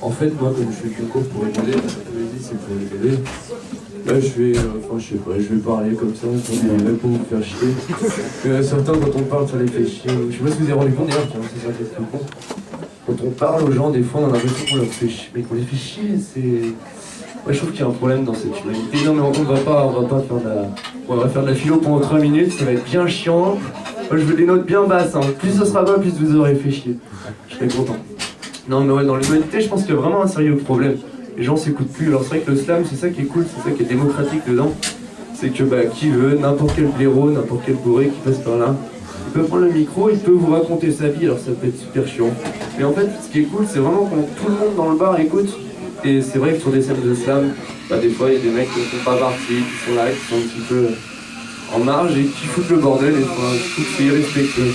En fait, moi, comme je fais qu'une cours pour rigoler, la poésie c'est pour rigoler. Là, je vais, je sais pas, je vais parler comme ça, sans pour vous faire chier. Certains, quand on parle, ça les fait chier. Je sais pas si vous avez rendu compte d'ailleurs, c'est ça qui est trop con. Quand on parle aux gens, des fois, on a l'impression qu'on leur fait chier, mais qu'on les fait chier, c'est... Ouais, je trouve qu'il y a un problème dans cette humanité. Non, mais on va pas faire de la... On va faire de la philo pendant 3 minutes, ça va être bien chiant. Moi, je veux des notes bien basses, hein. Plus ce sera bas, plus vous aurez fait chier. Je serai content. Non, mais ouais, dans l'humanité, je pense qu'il y a vraiment un sérieux problème. Les gens s'écoutent plus. Alors, c'est vrai que le slam, c'est ça qui est cool, c'est ça qui est démocratique dedans. C'est que, qui veut, n'importe quel blaireau, n'importe quel bourré qui passe par là, il peut prendre le micro, il peut vous raconter sa vie, alors ça peut être super chiant. Mais en fait, ce qui est cool, c'est vraiment quand tout le monde dans le bar écoute. Et c'est vrai que sur des scènes de slam, des fois il y a des mecs qui ne font pas partie, qui sont là, qui sont un petit peu en marge et qui foutent le bordel et je trouve que c'est irrespectueux.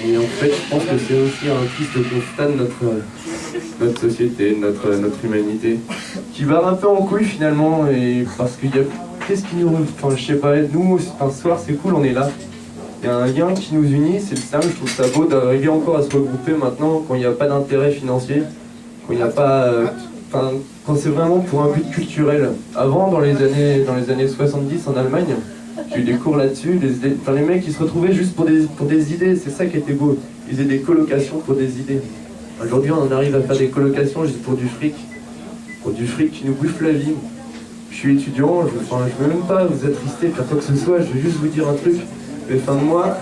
Et en fait, je pense que c'est aussi un triste constat de notre société, de notre humanité, qui barre un peu en couille finalement, et parce qu'il y a... Qu'est-ce qui nous... Enfin, je sais pas, nous, un soir, c'est cool, on est là. Il y a un lien qui nous unit, c'est le slam, je trouve ça beau d'arriver encore à se regrouper maintenant quand il n'y a pas d'intérêt financier, quand il n'y a pas... quand c'est vraiment pour un but culturel. Avant, dans les années 70 en Allemagne, j'ai eu des cours là-dessus, les mecs ils se retrouvaient juste pour des idées, c'est ça qui était beau. Ils faisaient des colocations pour des idées. Aujourd'hui on en arrive à faire des colocations juste pour du fric. Pour du fric qui nous bouffe la vie. Je suis étudiant, je veux même pas vous attrister, faire quoi que ce soit, je vais juste vous dire un truc. Mais fin de mois,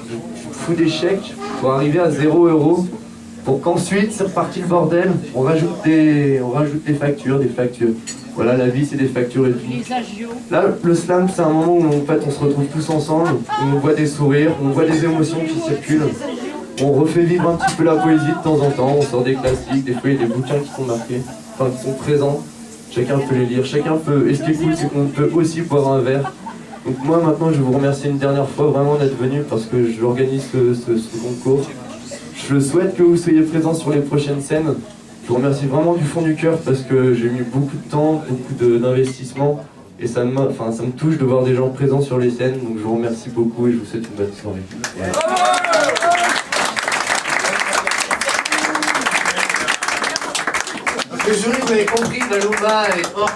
je fous des chèques pour arriver à 0 €. Pour qu'ensuite, c'est reparti le bordel, on rajoute des factures, Voilà, la vie, c'est des factures et tout. Là, le slam, c'est un moment où en fait, on se retrouve tous ensemble, où on voit des sourires, on voit des émotions qui circulent. On refait vivre un petit peu la poésie de temps en temps, on sort des classiques, des fois il y a des bouquins qui sont marqués, qui sont présents. Chacun peut les lire, chacun peut... Et ce qui est cool, c'est qu'on peut aussi boire un verre. Donc moi, maintenant, je vous remercie une dernière fois vraiment d'être venu parce que j'organise ce concours. Je souhaite que vous soyez présents sur les prochaines scènes. Je vous remercie vraiment du fond du cœur parce que j'ai mis beaucoup de temps, beaucoup d'investissement et ça me touche de voir des gens présents sur les scènes. Donc je vous remercie beaucoup et je vous souhaite une bonne soirée. Voilà. Le jury, vous avez compris, la Lumba est hors